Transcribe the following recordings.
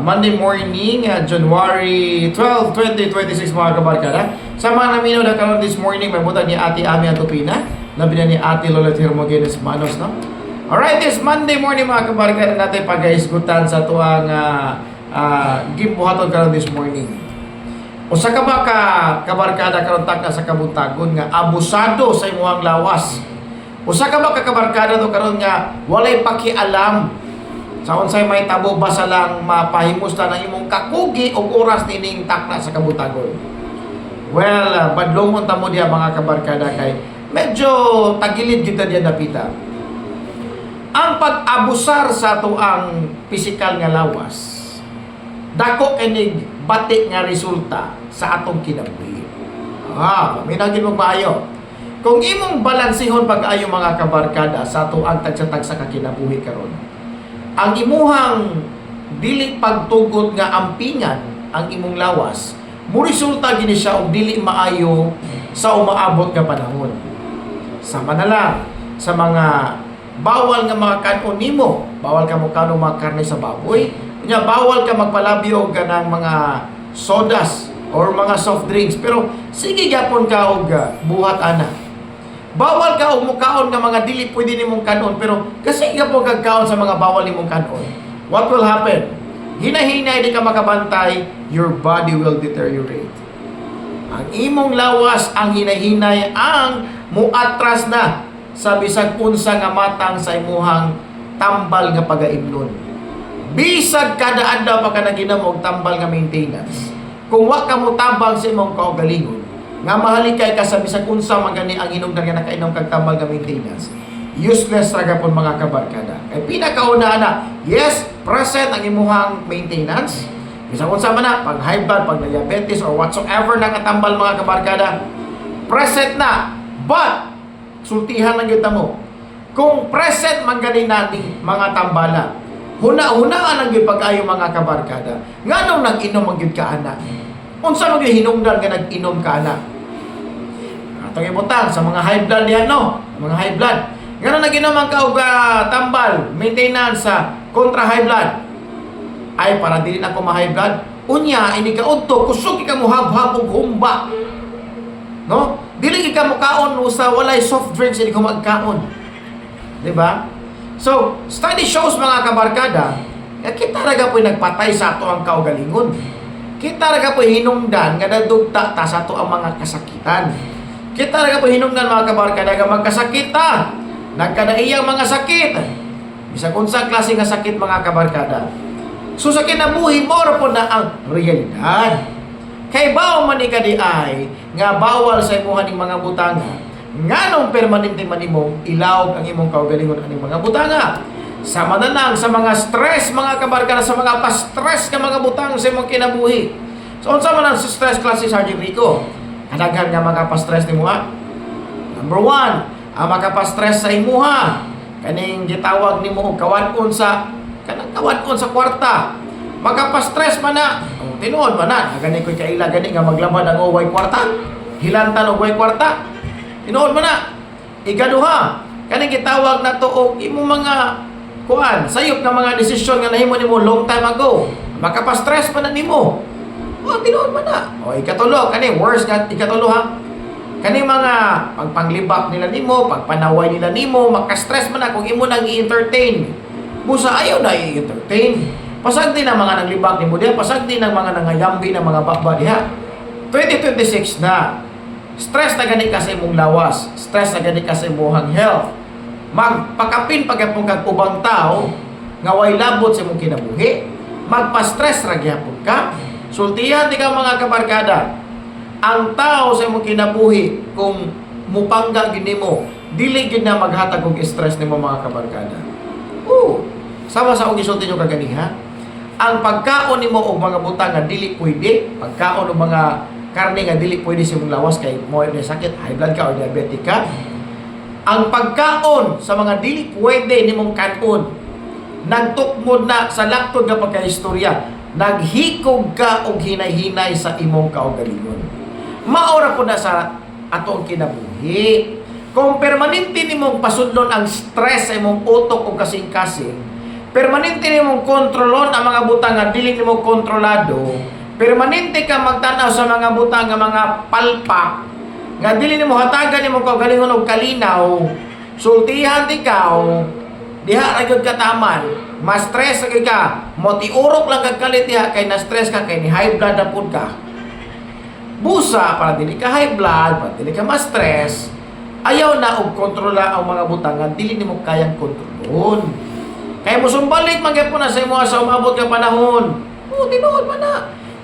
Monday morning, January 12, 2026 mga kabarkada. Sa mga naminaw na karon this morning, may butang ni Ate Ami Atupina, labi na ni Ate Lola Hermogenes Manos, no? Alright, this Monday morning mga kabarkada natin pag-isgutan sa tuwang gibuhaton karon this morning. O sa ka ba kabarkada karon tak na sa kabutagon nga abusado sa imuhang lawas. O sa ka ba kabarkada to karon nga walay pakialam sa unsay may tabo basa lang mapahimusta ng imong kakugi o oras nining takna sa kabutagon. Well, badlongon ta mo diya mga kabarkada kay medyo tagilid kita diya napita. Ang pag-abusar sa tuang pisikal nga lawas, dako kinig bati nga resulta sa atong kinabuhi. Paminagin mo maayo. Kung imong balansihon pag-ayo mga kabarkada sa tuang tagsa-tag sa kinabuhi karon, ang imuhang dili pagtugot nga ampingan ang imong lawas, mo resulta gini siya og dili maayo sa umaabot nga panahon. Sama na lang sa mga bawal nga mga kanon nimo, bawal ka mo kanon mga karne sa baboy, nya bawal ka magpalabyo ganang mga sodas or mga soft drinks, pero sige gyapon ka og buhat ana. Bawal ka o mukaon nga mga dili pwede nimong kanon, pero kasi nga po kagkaon sa mga bawal nimong kanon, what will happen? Hinahinay di ka makabantay, your body will deteriorate. Ang imong lawas, ang hinahinay, ang muatras na sa bisag unsa nga matang sa imuhang tambal nga pagaimnon. Bisag kada adlaw pa ka naginamog tambal nga maintenance. Kung wa ka mo tabang sa imong kaugalingon, nga mahalikay ka sa bisag unsa magani ang hinungdan nga nakainom kag tambal nga maintenance, useless ra gapon mga kabarkada. Kay pinakauna na, yes, present ang imuhang maintenance. Bisag unsa man na, pag high blood, pag diabetes or whatsoever na katambal mga kabarkada, present na. But sultihan lang gyud mo. Kung present man gani nating mga tambala, huna-hunaan ang gyud pag-ayo mga kabarkada. Nganong nag-inom ang gyud ka ana? Unsa man gyud hinungdan nga nag-inom ka ana? Atong ibutang sa mga high blood diyan, no? Mga high blood. Ngano naginom ka og tambal, maintenance sa kontra high blood. Ay para dili na ko ma-high blood. Unya ini ka udto kusog ka mo habhab og humba. No? Dili ka mo kaon sa walay soft drinks ini ko magkaon. Di ba? So, study shows mga kabarkada, kita raga po'y nagpatay sa ato ang kaugalingon. Kita raga po'y hinungdan nga nadugta ta sa ato ang mga kasakitan. Kita raga po'y hinungdan mga kabarkada nga magkasakita. Nagkadaiyang mga sakit. Bisag unsang klase nga sakit mga kabarkada. So sa kinabuhi mo po na ang realidad. Kay bao man ni kadi ay nga bawal sa imuhan ning mga butanga. Nganong permanente man imong ilawog ang imong kaugalingon aning mga butanga. Sama na lang sa mga stress mga kabarkada, sa mga pa-stress ka mga butang sa imong kinabuhi. So unsa man ang stress klase Sergeant Rico? Kadaghan nga mga pa-stress nimo ha. Number 1, ang makapastress sa imuha kaning gitawag nimo og kawan-on sa kwarta. Makapastress man na. Tinuod man na gani koy kaila gani nga maglabad ang uway kwarta. Hilantan og uway kwarta. Tinuod man na. Ikaduha, kaning gitawag na to og imong mga sayop nga mga desisyon nga nahimo nimo long time ago. Makapastress man na nimo. Tinuod man na. Ikatulo, kani worse nga ikatulo ha. Kani mga pagpanglibak nila nimo, pagpanaway nila nimo, makastress man na kung imo nang i-entertain. Busa ayaw na i-entertain. Pasag din ang mga nanglibak nimo diha, pasag din ang mga nangayambi ng mga bakba diha. 2026 na. Stress na gani ka sa imong lawas, stress na gani ka sa imong health. Magpakapin pagapong kag ubang tao nga way labot sa imong kinabuhi. Magpa-stress ra gyapon ka. Sultihan di ka mga kabarkada. Ang tao sa imong kinabuhi kung mupangga gini mo, dili gid na maghatag og stress nimo mga kabarkada. Sama sa og isulti nyo kaganiha. Ang pagkaon nimo og mga butang nga dili pwede, pagkaon og mga karne nga dili pwede sa imong lawas kay mo na sakit, high blood ka o diabetic ka. Ang pagkaon sa mga dili pwede nimong kanon, nagtukmod na sa laktod nga pagkahistorya, naghikog ka og hinay-hinay sa imong kaugalingon. Maora po na sa atong kinabuhi. Kung permanente nimong pasudlon ang stress sa imong utok o kasing-kasing, permanente nimong kontrolon ang mga butang nga dili nimo kontrolado, permanente ka magtanaw sa mga butang nga mga palpak nga dili nimo hatagan nimo kaugalingon og kalinaw, sultihan ikaw, diha ra gyud ka taman, ma-stress gyud ka, motiurok lang kag kalit diha kay na-stress ka kay ni high blood na pud ka. Busa para dili ka high blood, para dili ka ma-stress. Ayaw na og kontrola ang mga butang nga dili nimo kayang kontrolon. Kaya mo sumbalik magyapon na sa imo sa umabot ka panahon. Tinuod man na.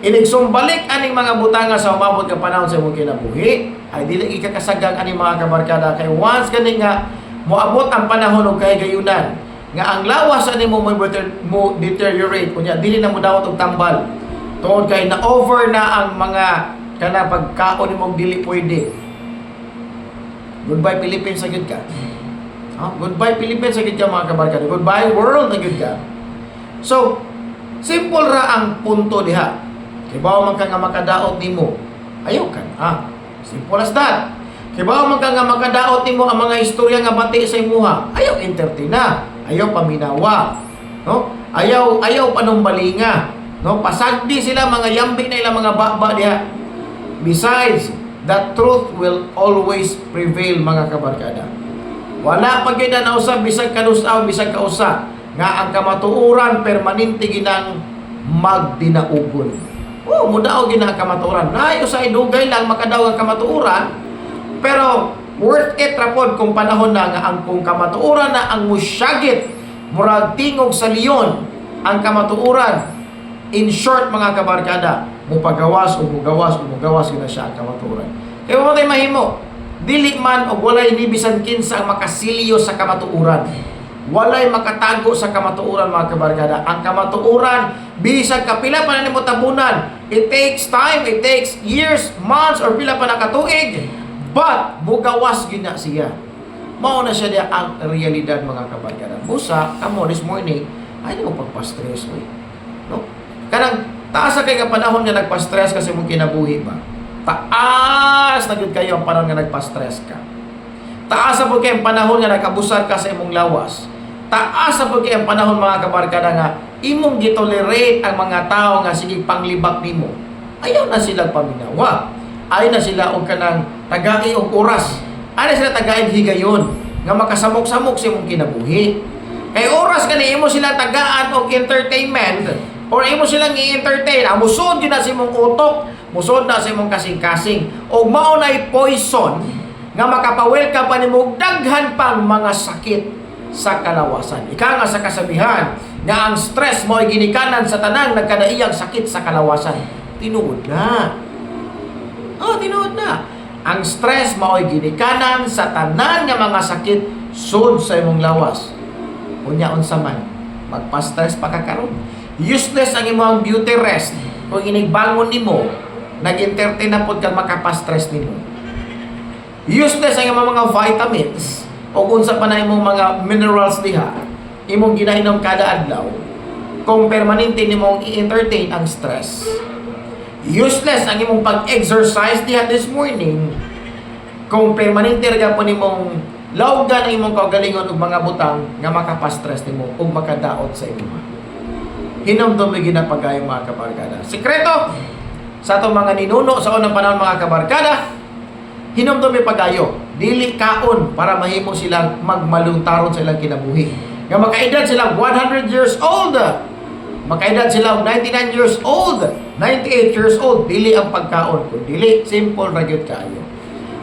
Inig sumbalik aning mga butanga sa umabot ka panahon sa imong kinabuhi, ay dili ikakasagang aning mga kabarkada kay once gani nga moabot ang panahon og kahigayunan nga ang lawas ani mo deteriorate kunya dili na mo dawat og tambal. Tungod kay na over na ang mga kana pagkaon nimo dili pwede. Goodbye Philippines sa gid ka. Goodbye Philippines sa gid ka mga kabarkada. Goodbye world na gid ka. So, simple ra ang punto diha. Kibaw man ka nga makadaot nimo, ayaw ka na. Simple as that. Kibaw man ka nga makadaot nimo ang mga istorya nga bati sa imuha, ayaw entertain na. Ayaw paminawa. No? Ayaw panumbalinga. No? Pasagdi sila mga yambi na ilang mga baba diha. Besides, the truth will always prevail mga kabarkada. Wala pag na usab bisag kanusaw bisag kausa nga ang kamatuoran permanente ginang magdinaugon. Mudaw gina kamatuoran. Naay usay dugay lang makadaw ang kamatuoran, pero worth it ra pod kung panahon na nga ang kung kamatuoran na ang musyagit murag tingog sa leon ang kamatuoran. In short mga kabarkada, mupagawas o mugawas gina siya ang kamatuoran. Kaya mo tayo mahimo, dili man o walay ni bisan kinsa ang makasilyo sa kamatuoran. Walay makatago sa kamatuoran mga kabarkada. Ang kamatuoran, bisag kapila pa na nimo tabunan. It takes time, it takes years, months, or pila pa na katuig. But, mugawas gina siya. Mao na siya diya ang realidad mga kabarkada. Busa, kamo this morning, ay mo pagpa-stress. No? Kanang, taas sa kay panahon nga nagpa-stress kasi mong kinabuhi ba? Taas na gud kayo ang panahon nga nagpa-stress ka. Taas sa pagkayang panahon nga nagkabusar ka sa imong lawas. Taas sa pagkayang panahon mga kabarkada nga imong gitolerate ang mga tao nga sige panglibak nimo. Ayaw na sila paminawa. Ayaw na sila og kanang tagai og oras. Ayaw na sila tagai higayon nga makasamok-samok sa imong kinabuhi. Kay oras kani imo sila tagaan og entertainment or imo silang i-entertain. Ang musod gyud na sa imong utok, musod na sa imong kasing-kasing. Og mao nay poison nga makapawelcome pa nimo daghan pang mga sakit sa kalawasan. Ika nga sa kasabihan nga ang stress mo ay ginikanan sa tanang nagkadaiyang sakit sa kalawasan. Tinuod na. Tinuod na. Ang stress mo ay ginikanan sa tanan nga mga sakit sud sa imong lawas. Unya unsa man, magpa-stress pa ka karon. Useless ang imong beauty rest kung inigbangon nimo, nag-entertain na pod kag makapa-stress nimo. Useless ang imong mga vitamins o unsa pa na imong mga minerals diha imong ginainom kada adlaw kung permanente nimong i-entertain ang stress. Useless ang imong pag-exercise diha this morning kung permanente ra po nimong lawgan ang imong kaugalingon ug mga butang nga makapa-stress nimo ug makadaot sa imo. Hinumdum mi ginapagayo mga kabarkada. Sekreto sa atong mga ninuno sa unang panahon mga kabarkada, hinumdum mi pagayo, dili kaon para mahimo silang magmaluntaron sa ilang kinabuhi. Nga makaedad silang 100 years old, makaedad silang 99 years old, 98 years old, dili ang pagkaon kun dili simple ra gyud kaayo.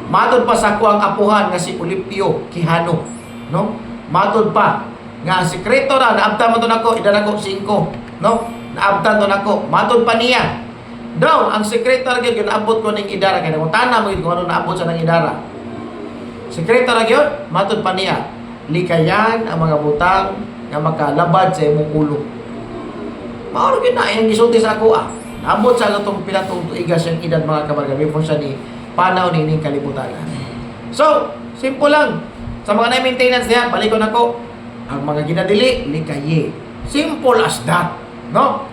Matod pa sa ako ang apuhan nga si Olipio Quijano, no? Matod pa nga sekreto na naabtan mo to nako, edad ako 5. No? Naabtan to nako. Matod pa niya. Daw, ang sekreto ra gyud naabot ko ning idara kay mo tanam mo kung ano naabot sa nang idara. Sekreto ra gyud matod pa niya. Likayan ang mga butang nga makalabad sa imong ulo. Mao gyud na ang gisulti sa ako ah. Naabot sa atong pinatong tuigas ang edad mga kabarkada before siya ni panaw nining kalibutan. So, simple lang. Sa mga maintenance niya, balikon ako. Ang mga ginadili, likaye. Simple as that. No?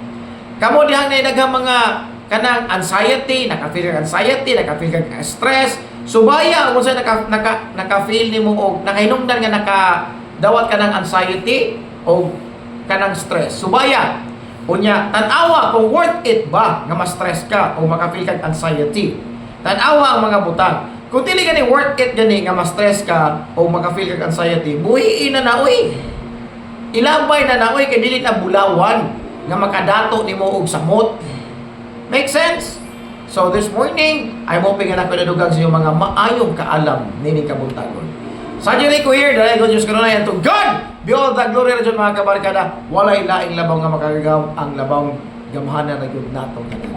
Kamo dihang na daghang mga kanang anxiety, naka-feel kang anxiety, naka-feel kang stress. Subaya kung sa naka-feel nimo og nakahinungdan nga nakadawat ka ng anxiety o kanang stress. Subaya, unya, tanawa kung worth it ba nga ma-stress ka o makafeel kag anxiety. Tanawa ang mga butang. Kung dili gani worth it gani nga ma-stress ka o makafeel kag anxiety, buhiin na uy. Ilabay na uy kay dili na bulawan nga makadato nimo og samot. Make sense? So this morning, I'm hoping na nadugang sa iyong mga maayong kaalam nining kabuntagon. Sa ko here, dahil ko Diyos karon yan to God! Be all the glory na dyan mga kabarkada. Walay laing labaw nga makagagaw ang labaw gamhanan na yun natong kanan.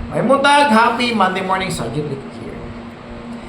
May muntag, happy Monday morning, Sergeant Rico.